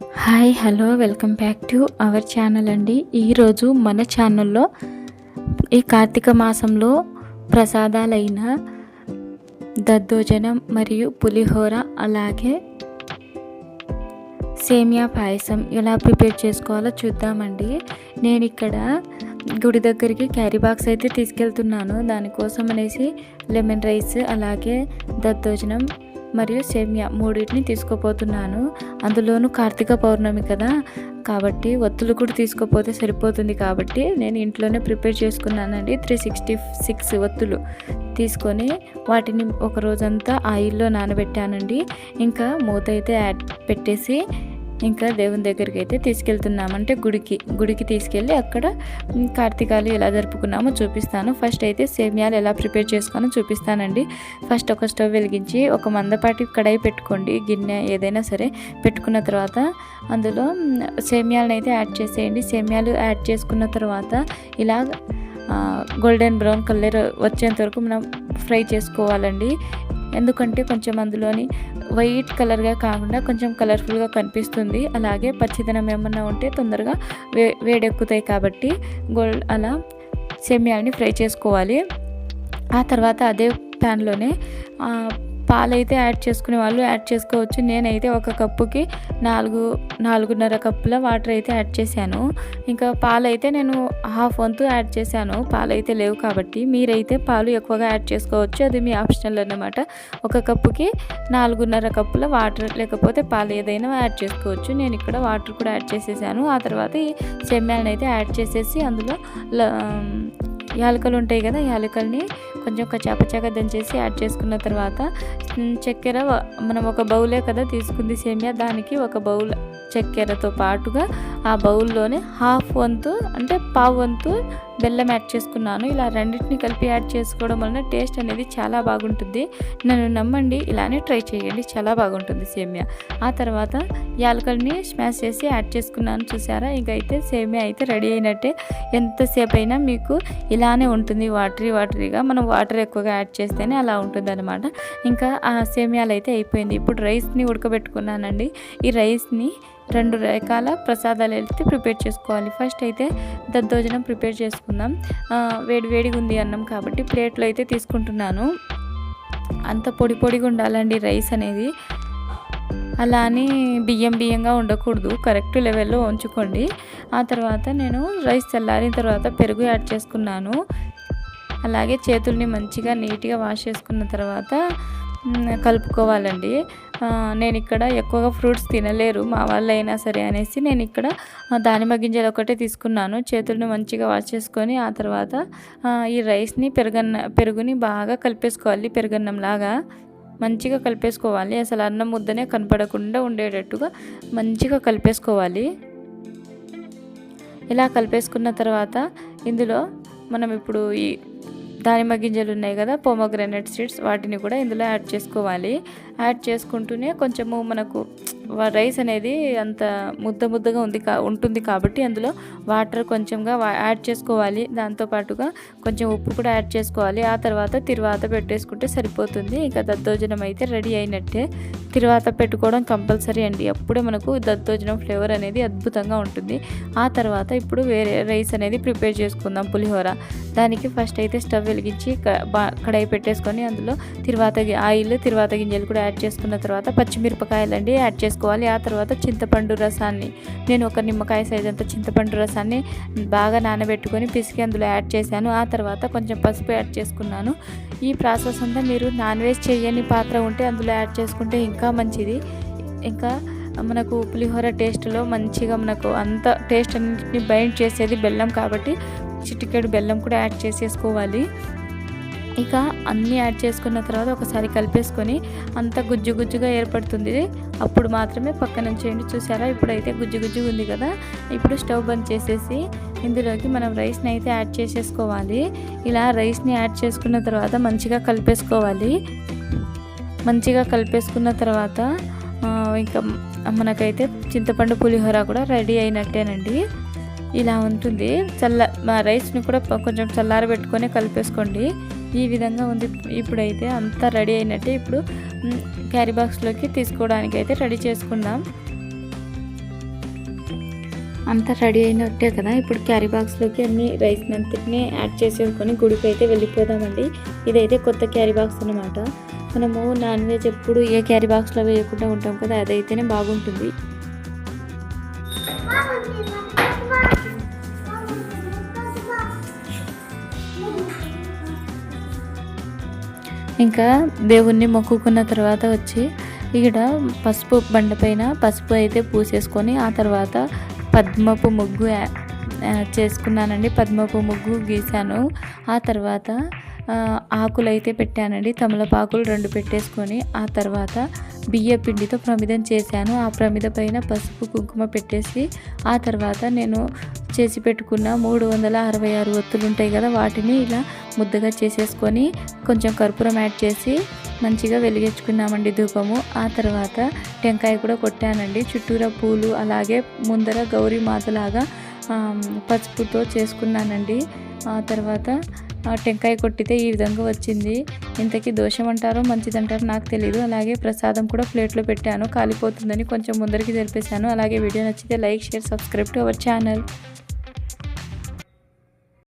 Hi hello welcome back to our channel అండి. ఈరోజు మన ఛానల్లో ఈ కార్తీక మాసంలో ప్రసాదాలైన దద్దోజనం మరియు పులిహోర అలాగే సేమియా పాయసం ఎలా ప్రిపేర్ చేసుకోవాలో చూద్దామండి. నేను ఇక్కడ గుడి దగ్గరికి క్యారీ బాక్స్ అయితే తీసుకెళ్తున్నాను. దానికోసం అనేసి లెమన్ రైస్ అలాగే దద్దోజనం మరియు సేమియా మూడింటిని తీసుకోపోతున్నాను. అందులోనూ కార్తీక పౌర్ణమి కదా, కాబట్టి ఒత్తులు కూడా తీసుకోపోతే సరిపోతుంది. కాబట్టి నేను ఇంట్లోనే ప్రిపేర్ చేసుకున్నానండి. 366 ఒత్తులు తీసుకొని వాటిని ఒక రోజంతా ఆయిల్లో నానబెట్టానండి. ఇంకా మూత అయితే పెట్టేసి ఇంకా దేవుని దగ్గరికి అయితే తీసుకెళ్తున్నాము. అంటే గుడికి తీసుకెళ్ళి అక్కడ కార్తీకాలు ఎలా జరుపుకున్నామో చూపిస్తాను. ఫస్ట్ అయితే సేమియాలు ఎలా ప్రిపేర్ చేసుకోనో చూపిస్తానండి. ఫస్ట్ ఒక స్టవ్ వెలిగించి ఒక మందపాటి కడాయి పెట్టుకోండి. గిన్నె ఏదైనా సరే పెట్టుకున్న తర్వాత అందులో సేమియాలను అయితే యాడ్ చేసేయండి. సేమియాలు యాడ్ చేసుకున్న తర్వాత ఇలా గోల్డెన్ బ్రౌన్ కలర్ వచ్చేంత వరకు మనం ఫ్రై చేసుకోవాలండి. ఎందుకంటే కొంచెం అందులోని వైట్ కలర్గా కాకుండా కొంచెం కలర్ఫుల్గా కనిపిస్తుంది. అలాగే పచ్చిదనం ఏమన్నా ఉంటే తొందరగా వేడెక్కుతాయి. కాబట్టి అలా సేమియాని ఫ్రై చేసుకోవాలి. ఆ తర్వాత అదే ప్యాన్లోనే పాలైతే యాడ్ చేసుకునే వాళ్ళు యాడ్ చేసుకోవచ్చు. నేనైతే ఒక కప్పుకి 4.5 కప్పుల వాటర్ అయితే యాడ్ చేశాను. ఇంకా పాలైతే నేను హాఫ్ వంతు యాడ్ చేశాను. పాలైతే లేవు కాబట్టి మీరైతే పాలు ఎక్కువగా యాడ్ చేసుకోవచ్చు. అది మీ ఆప్షనల్ అన్నమాట. ఒక కప్పుకి 4.5 కప్పుల వాటర్ లేకపోతే పాలు ఏదైనా యాడ్ చేసుకోవచ్చు. నేను ఇక్కడ వాటర్ కూడా యాడ్ చేసేసాను. ఆ తర్వాత ఈ సేమ్యాలను అయితే యాడ్ చేసేసి అందులో యాలకులు ఉంటాయి కదా, యాలకుల్ని కొంచెం కచ్చాపచ్చాగా దంచేసి యాడ్ చేసుకున్న తర్వాత చక్కెర మనం ఒక బౌలే కదా తీసుకుంది సేమియా, దానికి ఒక బౌల్ చక్కెరతో పాటుగా ఆ బౌల్లోనే హాఫ్ వంతు అంటే పావు వంతు బెల్లం యాడ్ చేసుకున్నాను. ఇలా రెండింటిని కలిపి యాడ్ చేసుకోవడం వలన టేస్ట్ అనేది చాలా బాగుంటుంది. నన్ను నమ్మండి, ఇలానే ట్రై చేయండి, చాలా బాగుంటుంది సేమియా. ఆ తర్వాత యాలకుల్ని స్మాష్ చేసి యాడ్ చేసుకున్నాను. చూసారా, ఇంకైతే సేమియా అయితే రెడీ అయినట్టే. ఎంతసేపు అయినా మీకు ఇలానే ఉంటుంది, వాటరీగా. మనం వాటర్ ఎక్కువగా యాడ్ చేస్తేనే అలా ఉంటుంది అనమాట. ఇంకా ఆ సేమియాలు అయితే అయిపోయింది. ఇప్పుడు రైస్ని ఉడకబెట్టుకున్నానండి. ఈ రైస్ని 2 రకాల ప్రసాదాలు అయితే ప్రిపేర్ చేసుకోవాలి. ఫస్ట్ అయితే దద్దోజనం ప్రిపేర్ చేసుకుందాం. వేడిగా ఉంది అన్నం కాబట్టి ప్లేట్లో అయితే తీసుకుంటున్నాను. అంత పొడిగా ఉండాలండి రైస్ అనేది. అలా అని బియ్యంగా ఉండకూడదు, కరెక్ట్ లెవెల్లో ఉంచుకోండి. ఆ తర్వాత నేను రైస్ చల్లారిన తర్వాత పెరుగు యాడ్ చేసుకున్నాను. అలాగే చేతుల్ని మంచిగా నీట్గా వాష్ చేసుకున్న తర్వాత కలుపుకోవాలండి. నేను ఇక్కడ ఎక్కువగా ఫ్రూట్స్ తినలేరు మా వాళ్ళు అయినా సరే అనేసి నేను ఇక్కడ దానిమ్మ గింజలు ఒకటే తీసుకున్నాను. చేతులను మంచిగా వాష్ చేసుకొని ఆ తర్వాత ఈ రైస్ని పెరుగుని బాగా కలిపేసుకోవాలి. పెరుగన్నంలాగా మంచిగా కలిపేసుకోవాలి. అసలు అన్నం ముద్దనే కనపడకుండా ఉండేటట్టుగా మంచిగా కలిపేసుకోవాలి. ఇలా కలిపేసుకున్న తర్వాత ఇందులో మనం ఇప్పుడు ఈ దానిమ్మ గింజలు ఉన్నాయి కదా, పోమోగ్రానైట్ సీడ్స్, వాటిని కూడా ఇందులో యాడ్ చేసుకోవాలి. యాడ్ చేసుకుంటూనే కొంచెము మనకు రైస్ అనేది అంత ముద్దగా ఉంటుంది కాబట్టి అందులో వాటర్ కొంచెంగా యాడ్ చేసుకోవాలి. దాంతోపాటుగా కొంచెం ఉప్పు కూడా యాడ్ చేసుకోవాలి. ఆ తర్వాత తిరువాత పెట్టేసుకుంటే సరిపోతుంది. ఇంకా దద్దోజనం అయితే రెడీ అయినట్టే. తిరువాత పెట్టుకోవడం కంపల్సరీ అండి, అప్పుడే మనకు దద్దోజనం ఫ్లేవర్ అనేది అద్భుతంగా ఉంటుంది. ఆ తర్వాత ఇప్పుడు వేరే రైస్ అనేది ప్రిపేర్ చేసుకుందాం, పులిహోర. దానికి ఫస్ట్ అయితే స్టవ్ వెలిగించి కడాయి పెట్టేసుకొని అందులో తిరువాత గింజలు కూడా యాడ్ చేసుకున్న తర్వాత పచ్చిమిరపకాయలు అండి యాడ్ చేసుకోవాలి. ఆ తర్వాత చింతపండు రసాన్ని, నేను ఒక నిమ్మకాయ సైజ్ అంత చింతపండు రసాన్ని బాగా నానబెట్టుకొని పిసికి అందులో యాడ్ చేశాను. ఆ తర్వాత కొంచెం పసుపు యాడ్ చేసుకున్నాను. ఈ ప్రాసెస్ అంతా మీరు నాన్ వెజ్ చేయని పాత్ర ఉంటే అందులో యాడ్ చేసుకుంటే ఇంకా మంచిది. ఇంకా మనకు పులిహోర టేస్ట్లో మంచిగా మనకు అంత టేస్ట్ అన్నింటిని బైండ్ చేసేది బెల్లం కాబట్టి చిటికెడు బెల్లం కూడా యాడ్ చేసేసుకోవాలి. ఇక అన్నీ యాడ్ చేసుకున్న తర్వాత ఒకసారి కలిపేసుకొని అంత గుజ్జుగా ఏర్పడుతుంది. అప్పుడు మాత్రమే పక్కన ఉంచేయండి. చూసారా, ఇప్పుడైతే గుజ్జుగా ఉంది కదా. ఇప్పుడు స్టవ్ బంద్ చేసేసి ఇందులోకి మనం రైస్ని అయితే యాడ్ చేసేసుకోవాలి. ఇలా రైస్ని యాడ్ చేసుకున్న తర్వాత మంచిగా కలిపేసుకోవాలి. మంచిగా కలిపేసుకున్న తర్వాత ఇంకా మనకైతే చింతపండు పులిహోర కూడా రెడీ అయినట్టేనండి. ఇలా ఉంటుంది. రైస్ని కూడా కొంచెం చల్లారబెట్టుకొని కలిపేసుకోండి. ఈ విధంగా ఉంది. ఇప్పుడైతే అంతా రెడీ అయినట్టే. ఇప్పుడు క్యారీ బాక్స్లోకి తీసుకోవడానికి అయితే రెడీ చేసుకుందాం. అంతా రెడీ అయినట్టే కదా. ఇప్పుడు క్యారీ బాక్స్లోకి అన్ని రైస్ అంతటిని యాడ్ చేసేసుకొని గుడికి అయితే వెళ్ళిపోదామండి. ఇదైతే కొత్త క్యారీ బాక్స్ అనమాట. మనము నాన్ వెజ్ ఎప్పుడు ఏ క్యారీ బాక్స్లో వేయకుండా ఉంటాం కదా, అదైతేనే బాగుంటుంది. ఇంకా దేవుణ్ణి మొక్కుకున్న తర్వాత వచ్చి ఇక్కడ పసుపు బండపైన పసుపు అయితే పూసేసుకొని ఆ తర్వాత పద్మపు ముగ్గు చేసుకున్నానండి. పద్మపు ముగ్గు గీశాను. ఆ తర్వాత ఆకులు అయితే పెట్టానండి. తమలపాకులు 2 పెట్టేసుకొని ఆ తర్వాత బియ్య పిండితో ప్రమిదం చేశాను. ఆ ప్రమిద పైన పసుపు కుంకుమ పెట్టేసి ఆ తర్వాత నేను చేసి పెట్టుకున్న 366 ఒత్తులు ఉంటాయి కదా, వాటిని ఇలా ముద్దగా చేసేసుకొని కొంచెం కర్పూరం యాడ్ చేసి మంచిగా వెలిగించుకున్నామండి ధూపము. ఆ తర్వాత టెంకాయ కూడా కొట్టానండి. చుట్టూరా పూలు అలాగే ముందర గౌరీ మాతలాగా పసుపుతో చేసుకున్నానండి. ఆ తర్వాత టెంకాయ కొట్టితే ఈ విధంగా వచ్చింది. ఇంతకీ దోషం అంటారో మంచిదంటారో నాకు తెలియదు. అలాగే ప్రసాదం కూడా ప్లేట్లో పెట్టాను, కాలిపోతుందని కొంచెం ముందరికి జరిపేశాను. అలాగే వీడియో నచ్చితే like, share, subscribe to our channel.